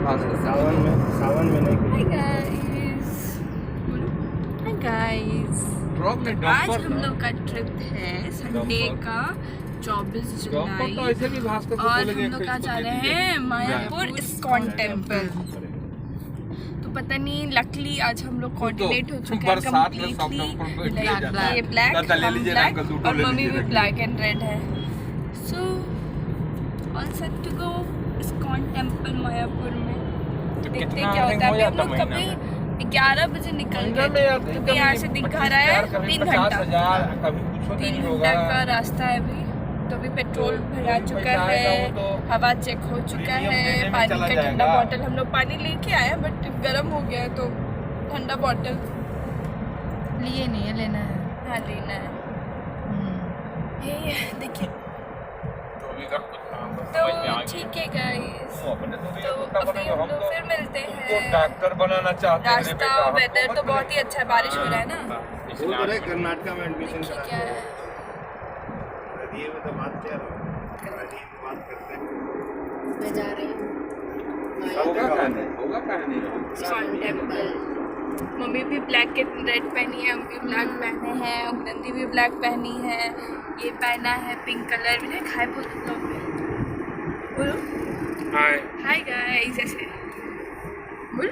सावन में नहीं। Hi guys आज हम लोग का ट्रिप है संडे का 24 जुलाई और हम लोग का जा रहे हैं मायापुर इस्कॉन टेम्पल। तो पता नहीं लकली आज हम लोग कोऑर्डिनेट हो चुके हैं कम्प्लीटली। ये ब्लैक और मम्मी भी ब्लैक एंड रेड है। So all set to go ISKCON temple Mayapur में। देखते हैं क्या होता है। अभी हम लोग कभी 11 बजे निकल गए क्योंकि यहाँ से दिखा रहा है 3 घंटा का रास्ता है अभी। तो अभी पेट्रोल भरा चुका है, हवा चेक हो चुका है, पानी का ठंडा बॉटल हम लोग पानी लेके आए हैं बट गर्म हो गया है तो ठंडा बॉटल लिए नहीं है, लेना है। हाँ लेना है। ये देखिए तो ठीक है गाइस। तो अभी हम लोग फिर मिलते हैं। डॉक्टर बनाना चाहते हैं। रास्ता वेदर तो बहुत ही अच्छा है, बारिश हो रहा है ना। कर्नाटक में एडमिशन देखिए क्या है। मैं जा रही हूँ इस्कॉन टेम्पल। मम्मी भी ब्लैक एंड रेड पहनी है, हम भी ब्लैक पहने हैं, उगनंदी भी ब्लैक पहनी है, ये पहना है पिंक कलर भी। हाय बोलो हाय गाइस ऐसे बोल।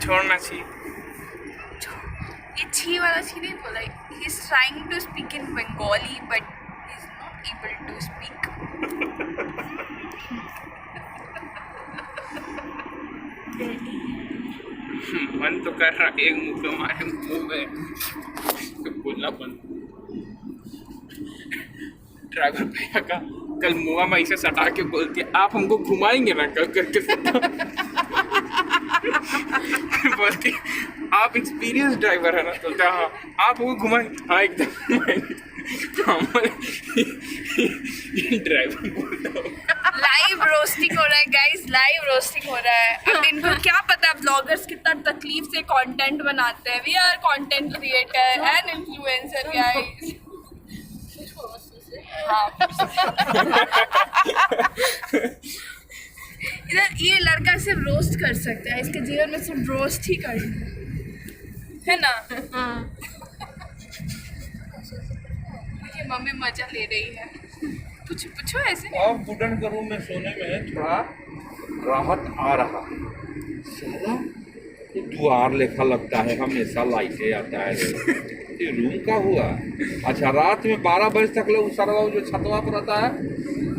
छोड़ना चाहिए। ये छी वाला छी नहीं बोला। He is trying to speak in Bengali but he is not able to speak. मन तो कर रहा एक मुक्का मारे मुंह में तो बोलना बंद। ड्राइवर भैया का कल मुआ में ऐसे सटा के बोलती है आप हमको घुमाएंगे ना कल करके बोलती आप एक्सपीरियंस ड्राइवर है ना। बोलते हाँ आप हमको घुमाएंगे। हाँ एकदम ड्राइवर बोलता लाइव रोस्टिंग हो रहा है गाइस, लाइव रोस्टिंग हो रहा है। अब इनको क्या पता ब्लॉगर्स कितना तकलीफ से कंटेंट बनाते हैं। We are content creator and influencer guys. इधर ये लड़का सिर्फ रोस्ट कर सकता है, इसके जीवन में सिर्फ रोस्ट ही करना है ना। ये मम्मी मजा ले रही है। पूछो ऐसे और वुडन के रूम में सोने में थोड़ा राहत आ रहा। साला ये द्वार लेखा लगता है, हमेशा लाइटे आता है। ये रूम का हुआ। अच्छा रात में 12 बजे तक लोग सरवा जो छतवा पर रहता है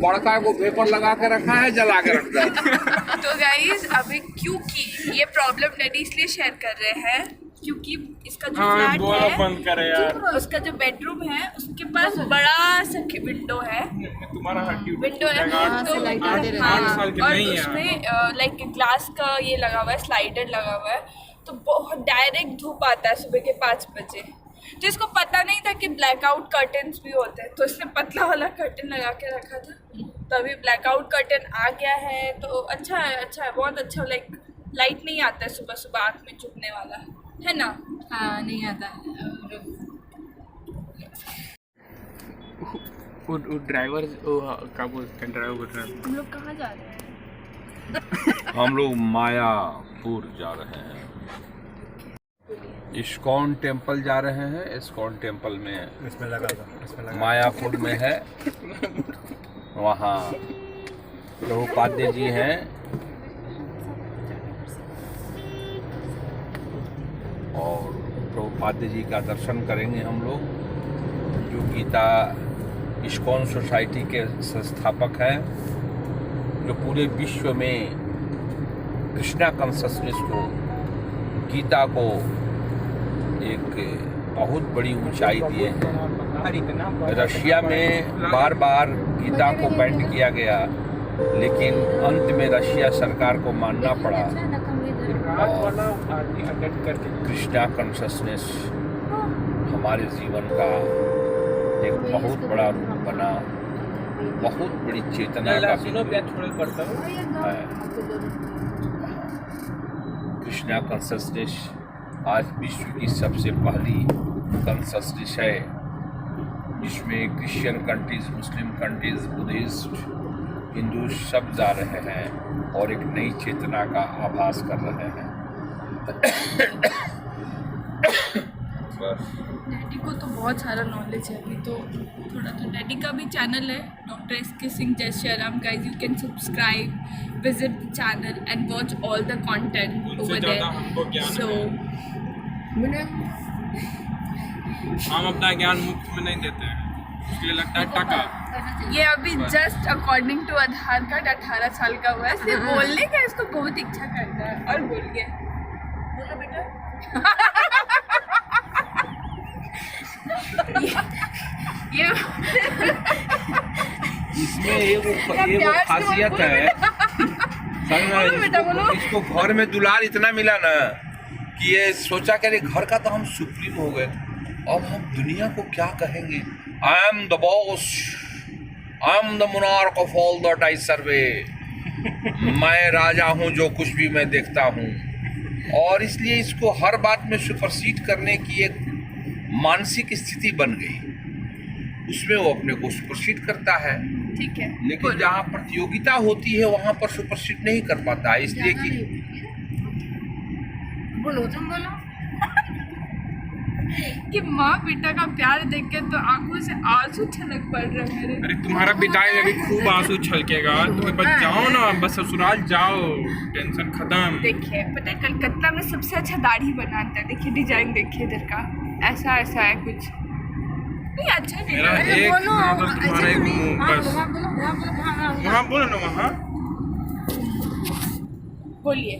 बड़का को पेपर लगा के रखा है, जला के रखता है। तो गाइस अभी क्योंकि ये प्रॉब्लम डैडी इसलिए शेयर कर रहे हैं क्योंकि इसका जो फ्लैट है बंद करे यार। उसका जो बेडरूम है उसके पास बड़ा सा विंडो है। तुम्हारा विंडो है तो और उसमें लाइक ग्लास का ये लगा हुआ है, स्लाइडर लगा हुआ है तो बहुत डायरेक्ट धूप आता है सुबह के 5 बजे। तो इसको पता नहीं था कि ब्लैकआउट कर्टन्स भी होते हैं तो इसने पतला वाला कर्टन लगा के रखा था। तो अभी ब्लैकआउट कर्टन आ गया है तो अच्छा है बहुत अच्छा। लाइक लाइट नहीं आता है सुबह सुबह आँख में चुभने वाला है ना। हाँ नहीं आता। वो ड्राइवर क्या बोलते हैं ड्राइवर बोल रहे हैं। हम लोग कहाँ जा रहे हैं? हम लोग मायापुर जा रहे हैं, इस्कॉन टेम्पल जा रहे हैं। इस्कॉन टेम्पल में इसमें लगा मायापुर में है। वहाँ प्रभुपाद जी हैं और प्रभुपाद जी का दर्शन करेंगे हम लोग, जो गीता इस्कॉन सोसाइटी के संस्थापक हैं, जो पूरे विश्व में कृष्णा कॉन्शसनेस को, गीता को एक बहुत बड़ी ऊंचाई दिए हैं। रशिया में बार बार गीता को बैन किया गया लेकिन अंत में रशिया सरकार को मानना पड़ा। कृष्णा कॉन्शसनेस हमारे जीवन का एक बहुत बड़ा रूप बना, बहुत बड़ी चेतना का है। कृष्णा कॉन्शसनेस आज विश्व की सबसे पहली कॉन्शसनेस है, जिसमें Christian countries, Muslim countries, Buddhist Hindu सब जा रहे हैं और एक नई चेतना का आभास कर रहे हैं। बस डैडी को तो बहुत सारा नॉलेज है अभी, तो थोड़ा तो डैडी का भी चैनल है डॉक्टर एस.के. सिंह जय Shri Ram. Guys you can subscribe, visit the channel and watch all the content over there. So हम अपना ज्ञान मुफ्त में नहीं देते हैं, इसलिए लगता है टका। ये अभी just according to Aadhaar card 18 साल का हुआ है, इसलिए बोलने का इसको बहुत इच्छा करता है। और बोल गया, बोलो बेटा। ये इसमें ये वो खासियत है इसको घर में दुलार इतना मिला ना कि ये सोचा कि अरे घर का तो हम सुप्रीम हो गए, अब हम दुनिया को क्या कहेंगे। I am the boss, I am the monarch of all that I survey. मैं राजा हूँ, जो कुछ भी मैं देखता हूँ। और इसलिए इसको हर बात में सुपरसीड करने की एक मानसिक स्थिति बन गई, उसमें वो अपने को सुपरसीड करता है। ठीक है, लेकिन जहाँ प्रतियोगिता होती है वहाँ पर सुपरसीड नहीं कर पाता, इसलिए कि बोलो तुम बोलो। कि माँ बेटा का प्यार देख के तो आंखों से आंसू छलक पड़ रहे हैं मेरे। अरे तुम्हारा बिताए में भी खूब आंसू छलकेगा, तुम्हें बस जाओ ना, बस ससुराल जाओ, टेंशन खत्म। देखिए पता है कलकत्ता में सबसे अच्छा दाढ़ी बनाता है, देखिए डिजाइन देखिए इधर का, ऐसा ऐसा है कुछ नहीं अच्छा नहीं मेरा है। एक बोलो, बस तुम्हारा एक मुंह बस। वहाँ बोलो ना, वहाँ बोलिए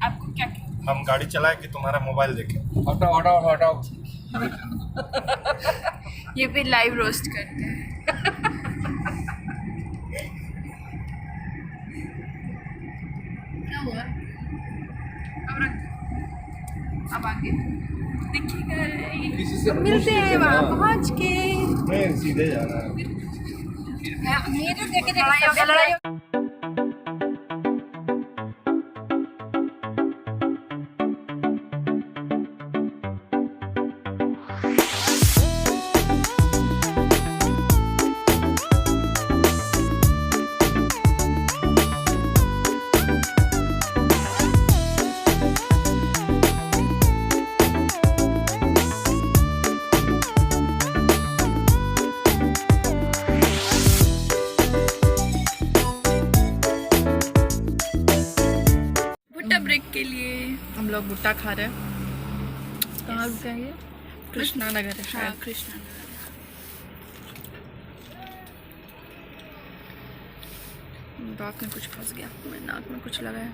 आपको क्या कहना? हम गाड़ी चलाए कि तुम्हारा मोबाइल देखें? हटाओ हटाओ हटाओ। ये भी लाइव रोस्ट करते हैं। क्या हुआ? अब रख, अब आगे देखिएगा, किसी से मिलते हैं वहाँ पहुँच के। मैं सीधे जा रहा है। मेरे देखे देखे लड़ाई ब्रेक के लिए हम लोग भुट्टा खा रहे हैं। कहाँ रुका है ये? कृष्णा नगर है शायद। कृष्णा नगर। दांत में कुछ फंस गया, मेरे नाक में कुछ लगा है।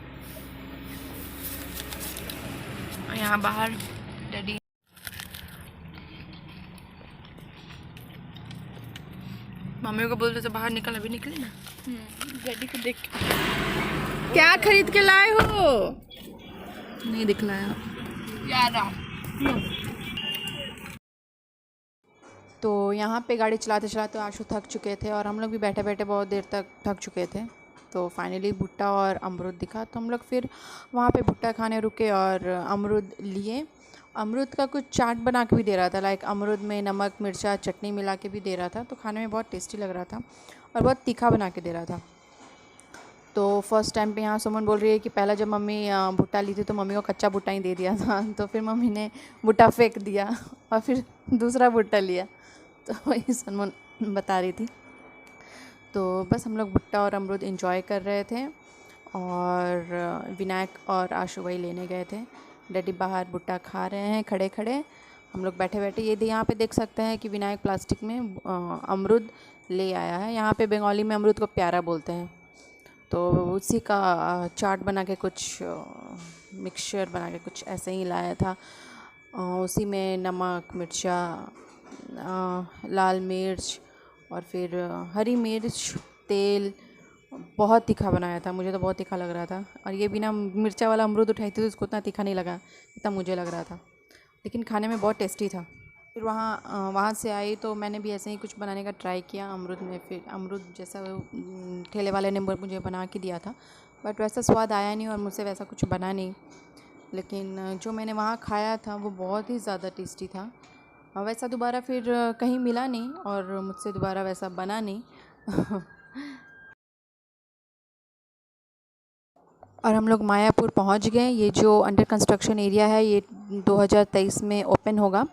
और यहाँ बाहर डैडी मम्मी को बोलते तो बाहर निकल, अभी निकले ना। डैडी को देख क्या खरीद के लाए हो? नहीं दिखलाया यार। तो यहाँ पे गाड़ी चलाते चलाते आशु थक चुके थे और हम लोग भी बैठे बैठे बहुत देर तक थक चुके थे। तो फाइनली भुट्टा और अमरूद दिखा, तो हम लोग फिर वहाँ पे भुट्टा खाने रुके और अमरूद लिए। अमरूद का कुछ चाट बना के भी दे रहा था, लाइक अमरूद में नमक मिर्चा चटनी मिला के भी दे रहा था, तो खाने में बहुत टेस्टी लग रहा था और बहुत तीखा बना के दे रहा था। तो फर्स्ट टाइम पे यहाँ सुमन बोल रही है कि पहला जब मम्मी भुट्टा ली थी तो मम्मी को कच्चा भुट्टा ही दे दिया था, तो फिर मम्मी ने भुट्टा फेंक दिया और फिर दूसरा भुट्टा लिया, तो वही सुमन बता रही थी। तो बस हम लोग भुट्टा और अमरूद एंजॉय कर रहे थे और विनायक और आशु वही लेने गए थे। डैडी बाहर भुट्टा खा रहे हैं खड़े खड़े, हम लोग बैठे बैठे। ये यहाँ पे देख सकते हैं कि विनायक प्लास्टिक में अमरूद ले आया है। यहाँ पे बंगाली में अमरूद को प्यारा बोलते हैं, तो उसी का चाट बना के कुछ मिक्सचर बना के कुछ ऐसे ही लाया था। उसी में नमक मिर्चा लाल मिर्च और फिर हरी मिर्च तेल, बहुत तीखा बनाया था। मुझे तो बहुत तीखा लग रहा था, और ये बिना मिर्चा वाला अमरूद उठाई थी तो उसको उतना तीखा नहीं लगा इतना मुझे लग रहा था, लेकिन खाने में बहुत टेस्टी था। फिर वहाँ से आई तो मैंने भी ऐसे ही कुछ बनाने का ट्राई किया अमरूद में। फिर अमरूद जैसा ठेले वाले ने मुझे बना के दिया था, बट वैसा स्वाद आया नहीं और मुझसे वैसा कुछ बना नहीं। लेकिन जो मैंने वहाँ खाया था वो बहुत ही ज़्यादा टेस्टी था। वैसा दोबारा फिर कहीं मिला नहीं और मुझसे दोबारा वैसा बना नहीं। और हम लोग मायापुर पहुंच गए। ये जो अंडर कंस्ट्रक्शन एरिया है ये 2023 में ओपन होगा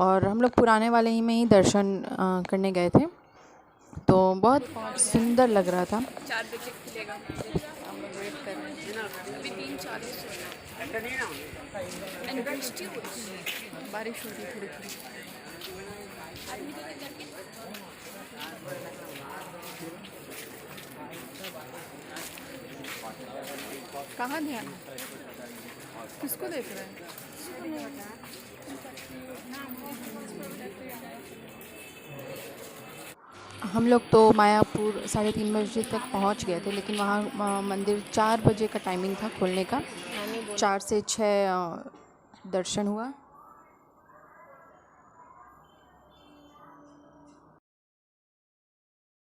और हम लोग पुराने वाले ही में ही दर्शन करने गए थे, तो बहुत सुंदर लग रहा था। 4 बजे खुलेगा, हम लोग वेट कर रहे हैं। अभी 3:40 एंड बृष्टि हो रही है, बारिश हो रही है थोड़ी थोड़ी। कहाँ ध्यान, किसको देख रहे हैं? हम लोग तो मायापुर 3:30 बजे तक पहुंच गए थे, लेकिन वहाँ मंदिर 4 बजे का टाइमिंग था खोलने का। 4 से 6 दर्शन हुआ।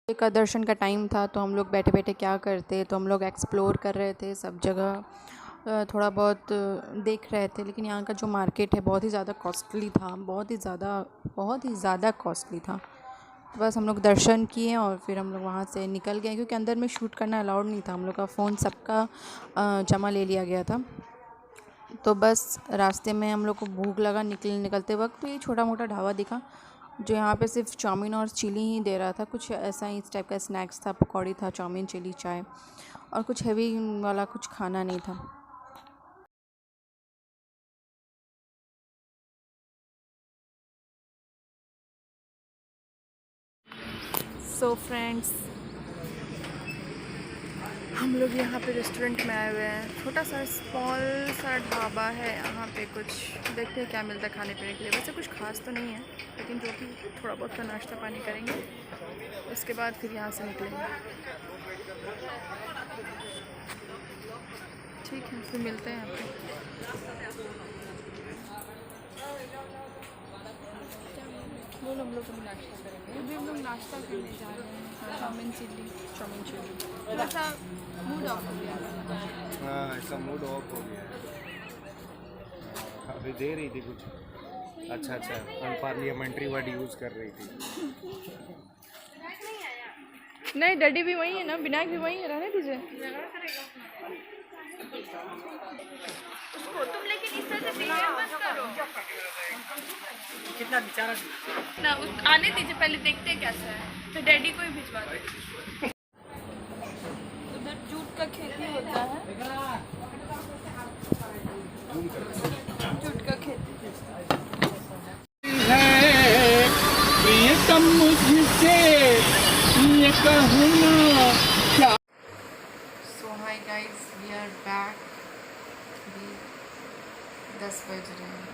का दर्शन का टाइम था तो हम लोग बैठे बैठे क्या करते, तो हम लोग एक्सप्लोर कर रहे थे सब जगह, थोड़ा बहुत देख रहे थे। लेकिन यहाँ का जो मार्केट है बहुत ही ज़्यादा कॉस्टली था, बहुत ही ज़्यादा कॉस्टली था। तो बस हम लोग दर्शन किए और फिर हम लोग वहाँ से निकल गए, क्योंकि अंदर में शूट करना अलाउड नहीं था। हम लोग का फ़ोन सबका जमा ले लिया गया था। तो बस रास्ते में हम लोग को भूख लगा, निकलते वक्त तो ये छोटा मोटा ढाबा दिखा जो यहाँ पे सिर्फ चाउमीन और चिली ही दे रहा था। कुछ ऐसा ही इस टाइप का स्नैक्स था, पकौड़ी था, चाउमीन, चिली, चाय, और कुछ हैवी वाला कुछ खाना नहीं था। सो फ्रेंड्स, हम लोग यहाँ पे रेस्टोरेंट में आए हुए हैं। छोटा सा स्मॉल सा ढाबा है यहाँ पे। कुछ देखते हैं क्या मिलता है खाने पीने के लिए। वैसे कुछ खास तो नहीं है, लेकिन जो कि थोड़ा बहुत का नाश्ता पानी करेंगे, उसके बाद फिर यहाँ से निकलेंगे। ठीक है, फिर मिलते हैं यहाँ पे। बोलो, हम लोग अभी नाश्ता करेंगे। अभी हम लोग नाश्ता करने जा रहे हैं। चाउमीन चिल्ली ऐसा मूड ऑफ हो गया। हाँ, ऐसा मूड ऑफ हो गया। अभी दे रही थी कुछ अच्छा अनपार्लियामेंट्री वर्ड यूज़ कर रही थी। नहीं, डैडी भी वही है ना, विनायक भी वही है, रहने दीजिए उसको। तुम लेकिन इस तरह से बिहेव मत करो। कितना बेचारा ना आने दीजिए, पहले देखते हैं कैसा है, तो डैडी को ही भिजवा दे। उधर जूट का खेती होता है, जूट का खेती। प्रियतम मुझसे ये कहूँ क्या। So hi guys, we are back. 10 बज रहे हैं,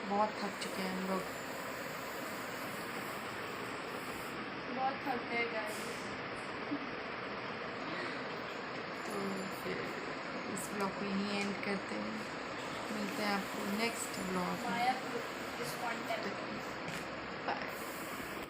बहुत थक चुके हैं हम लोग। बहुत थक गए गाइस। तो फिर इस ब्लॉग को यहीं एंड करते हैं। मिलते हैं आपको नेक्स्ट ब्लॉग में।